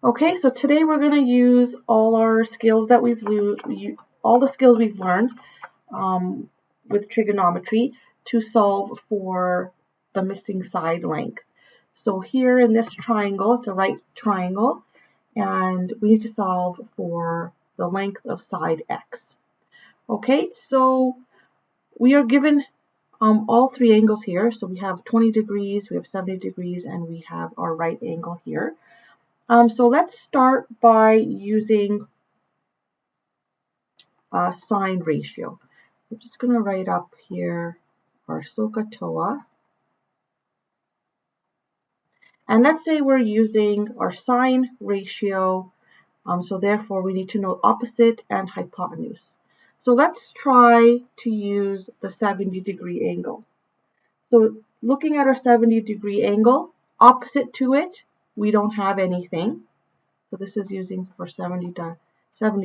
Okay, so today we're going to use all our skills that all the skills we've learned with trigonometry to solve for the missing side length. So here in this triangle, it's a right triangle, and we need to solve for the length of side x. Okay, so we are given all three angles here. So we have 20 degrees, we have 70 degrees, and we have our right angle here. So let's start by using a sine ratio. I'm just going to write up here our SOHCAHTOA. And let's say we're using our sine ratio, so therefore we need to know opposite and hypotenuse. So let's try to use the 70-degree angle. So looking at our 70-degree angle, opposite to it, we don't have anything. So this is using for 70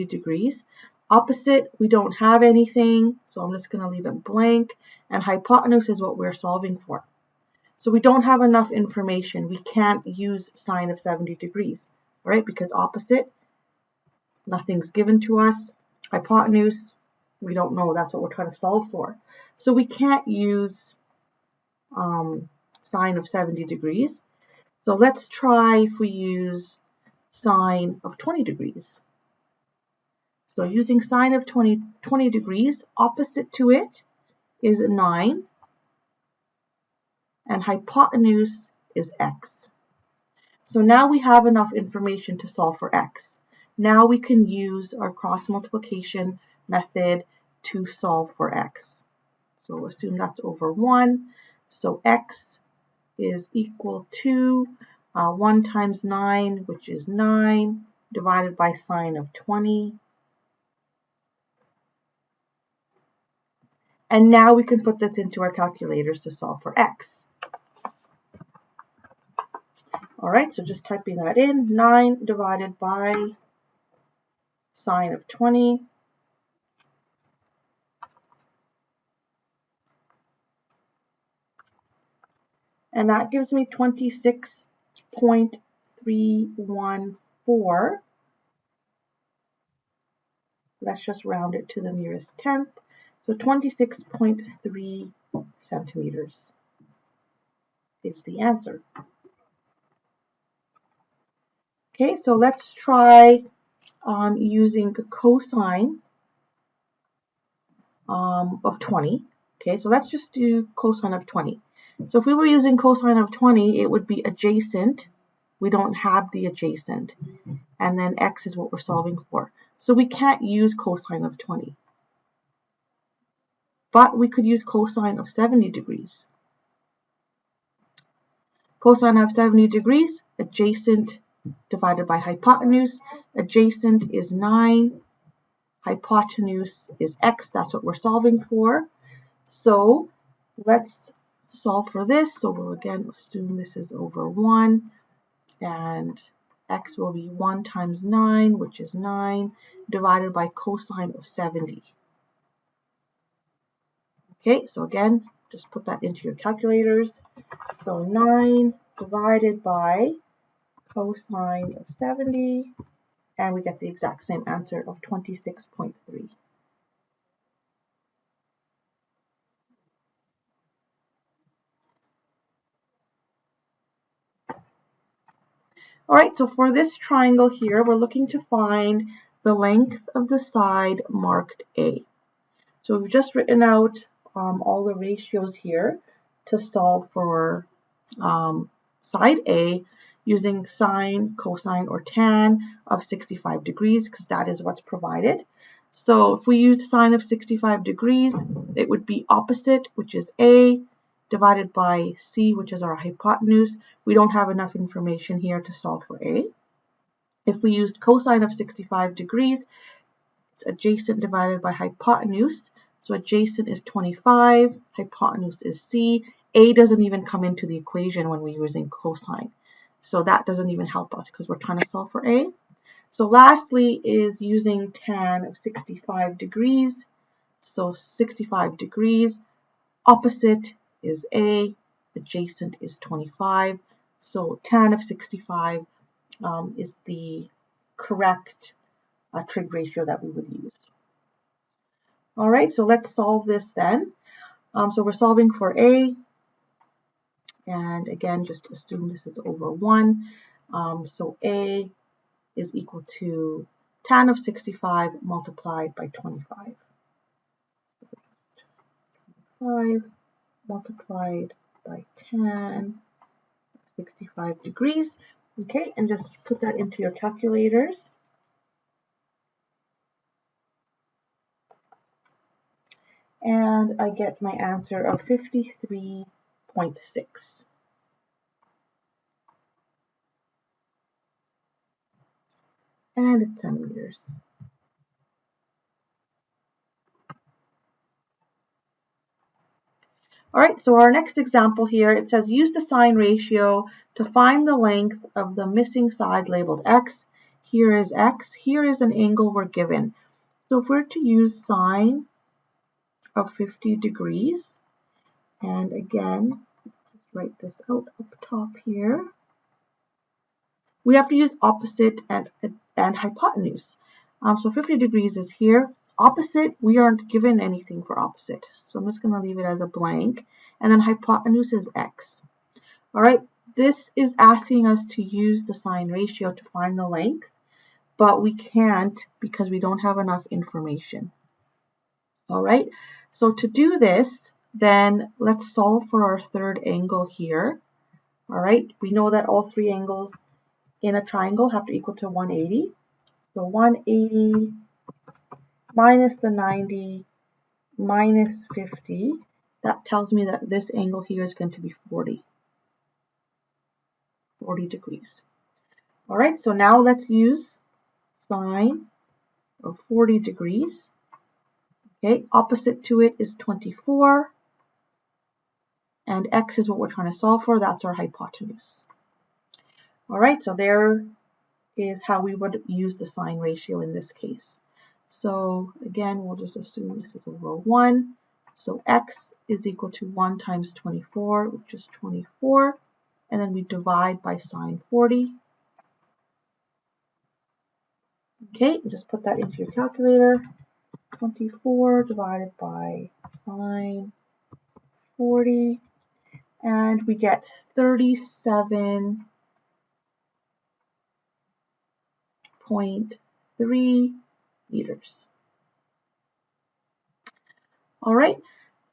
degrees. Opposite, we don't have anything, so I'm just going to leave it blank. And hypotenuse is what we're solving for. So we don't have enough information. We can't use sine of 70 degrees, right? Because opposite, nothing's given to us. Hypotenuse, we don't know. That's what we're trying to solve for. So we can't use sine of 70 degrees. So let's try if we use sine of 20 degrees. So using sine of 20 degrees, opposite to it is 9, and hypotenuse is x. So now we have enough information to solve for x. Now we can use our cross multiplication method to solve for x. So assume that's over 1. So x is equal to 1 times 9, which is 9, divided by sine of 20. And now we can put this into our calculators to solve for x. All right, so just typing that in, 9 divided by sine of 20. And that gives me 26.314. Let's just round it to the nearest tenth. So 26.3 centimeters is the answer. Okay, so let's try using cosine of 20. Okay, so let's just do cosine of 20. So if we were using cosine of 20, it would be adjacent. We don't have the adjacent. And then x is what we're solving for. So we can't use cosine of 20. But we could use cosine of 70 degrees. Cosine of 70 degrees, adjacent divided by hypotenuse. Adjacent is 9. Hypotenuse is x. That's what we're solving for. So let's solve for this. So we'll again assume this is over 1. And x will be 1 times 9, which is 9, divided by cosine of 70. Okay, so again, just put that into your calculators. So 9 divided by cosine of 70, and we get the exact same answer of 26.3. All right, so for this triangle here, we're looking to find the length of the side marked A. So we've just written out all the ratios here to solve for side A using sine, cosine, or tan of 65 degrees because that is what's provided. So if we use sine of 65 degrees, it would be opposite, which is A, divided by C, which is our hypotenuse. We don't have enough information here to solve for A. If we used cosine of 65 degrees, it's adjacent divided by hypotenuse. So adjacent is 25, hypotenuse is C. A doesn't even come into the equation when we're using cosine. So that doesn't even help us because we're trying to solve for A. So lastly is using tan of 65 degrees. So 65 degrees, opposite is A, adjacent is 25. So tan of 65 is the correct trig ratio that we would use. All right, so let's solve this then. So we're solving for a, and again, just assume this is over 1. So a is equal to tan of 65 multiplied by 25. 5 multiplied by tan 65 degrees. Okay, and just put that into your calculators. And I get my answer of 53.6. And it's centimeters. All right, so our next example here, it says use the sine ratio to find the length of the missing side labeled x. Here is x. Here is an angle we're given. So if we're to use sine of 50 degrees, and again, just write this out up top here, we have to use opposite and hypotenuse. So 50 degrees is here. Opposite, we aren't given anything for opposite. So I'm just going to leave it as a blank. And then hypotenuse is x. All right, this is asking us to use the sine ratio to find the length, but we can't because we don't have enough information. All right, so to do this, then let's solve for our third angle here. All right, we know that all three angles in a triangle have to equal to 180. So 180 minus the 90 minus 50, that tells me that this angle here is going to be 40 degrees. All right, so now let's use sine of 40 degrees. Okay, opposite to it is 24, and x is what we're trying to solve for. That's our hypotenuse. All right, so there is how we would use the sine ratio in this case. So again, we'll just assume this is over 1. So x is equal to 1 times 24, which is 24. And then we divide by sine 40. Okay, just put that into your calculator. 24 divided by sine 40. And we get 37.3 meters. All right,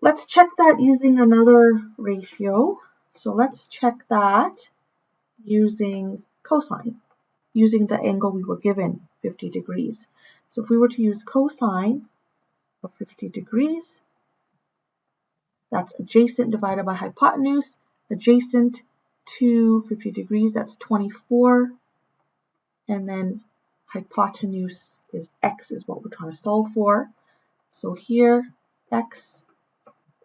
let's check that using another ratio. So let's check that using cosine, using the angle we were given, 50 degrees. So if we were to use cosine of 50 degrees, that's adjacent divided by hypotenuse. Adjacent to 50 degrees, that's 24. And then hypotenuse is x, is what we're trying to solve for. So here, x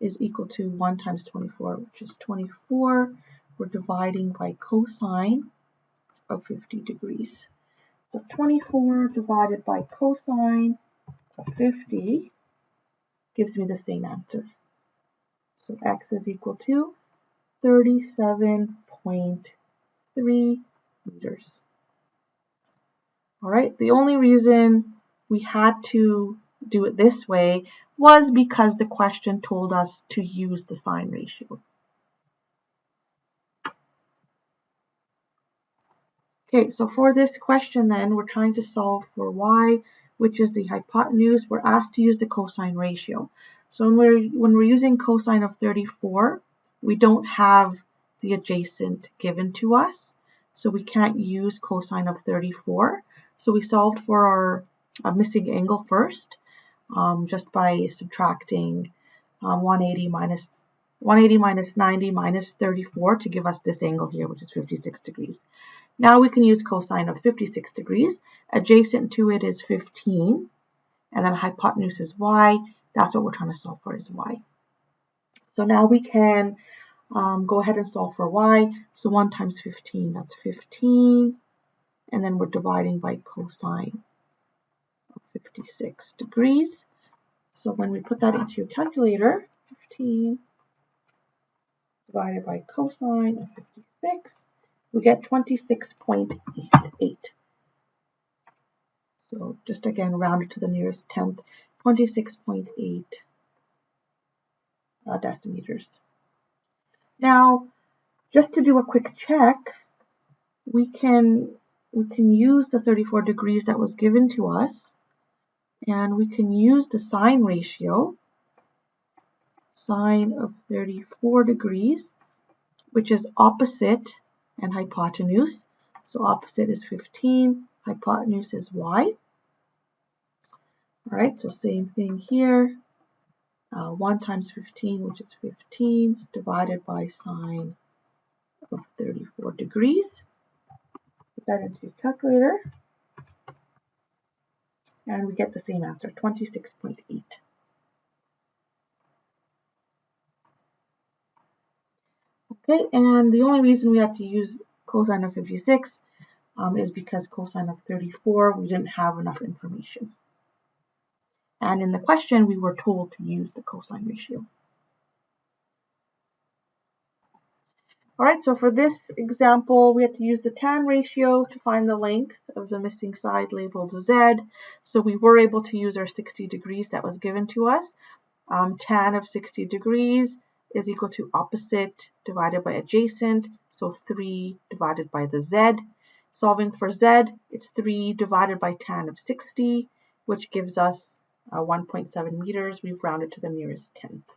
is equal to 1 times 24, which is 24. We're dividing by cosine of 50 degrees. So 24 divided by cosine of 50 gives me the same answer. So x is equal to 37.3 meters. All right, the only reason we had to do it this way was because the question told us to use the sine ratio. Okay, so for this question then, we're trying to solve for y, which is the hypotenuse. We're asked to use the cosine ratio. So when we're using cosine of 34, we don't have the adjacent given to us, so we can't use cosine of 34. So we solved for our missing angle first, just by subtracting 180 minus 90 minus 34 to give us this angle here, which is 56 degrees. Now we can use cosine of 56 degrees. Adjacent to it is 15, and then hypotenuse is y. That's what we're trying to solve for, is y. So now we can go ahead and solve for y. So 1 times 15, that's 15. And then we're dividing by cosine of 56 degrees. So when we put that into your calculator, 15 divided by cosine of 56, we get 26.88. So just again, rounded to the nearest tenth, 26.8 decimeters. Now, just to do a quick check, we can use the 34 degrees that was given to us, and we can use the sine ratio, sine of 34 degrees, which is opposite and hypotenuse. So opposite is 15, hypotenuse is y. All right, so same thing here. 1 times 15, which is 15, divided by sine of 34 degrees. Put that into your calculator, and we get the same answer, 26.8. Okay, and the only reason we have to use cosine of 56 is because cosine of 34, we didn't have enough information. And in the question, we were told to use the cosine ratio. All right, so for this example, we had to use the tan ratio to find the length of the missing side labeled Z. So we were able to use our 60 degrees that was given to us. Tan of 60 degrees is equal to opposite divided by adjacent, so 3 divided by the Z. Solving for Z, it's 3 divided by tan of 60, which gives us 1.7 meters. We've rounded to the nearest tenth.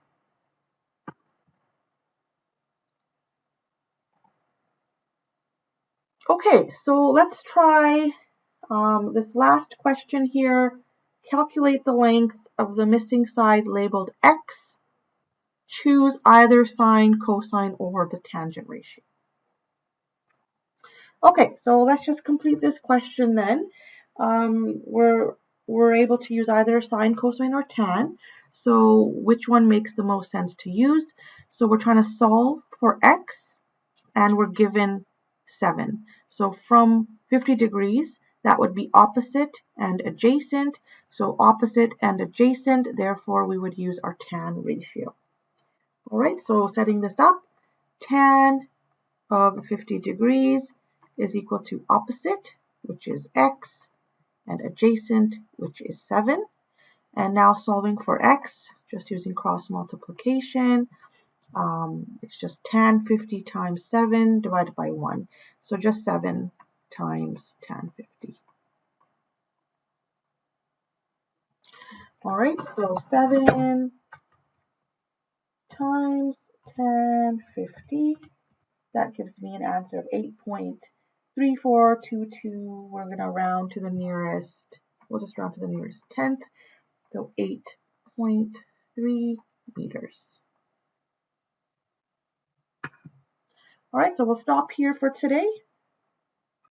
Okay, so let's try this last question here. Calculate the length of the missing side labeled X. Choose either sine, cosine, or the tangent ratio. Okay, so let's just complete this question then. We're able to use either sine, cosine, or tan. So which one makes the most sense to use? So we're trying to solve for X, and we're given 7. So from 50 degrees, that would be opposite and adjacent. So opposite and adjacent, therefore we would use our tan ratio. All right, so setting this up, tan of 50 degrees is equal to opposite, which is X, and adjacent, which is 7. And now solving for X, just using cross multiplication, it's just tan 50 times 7 divided by 1. So just 7 times tan 50. All right, so 7 times tan 50. That gives me an answer of 8.3422. We're going to round to the nearest, we'll just round to the nearest tenth. So 8.3 meters. All right, so we'll stop here for today.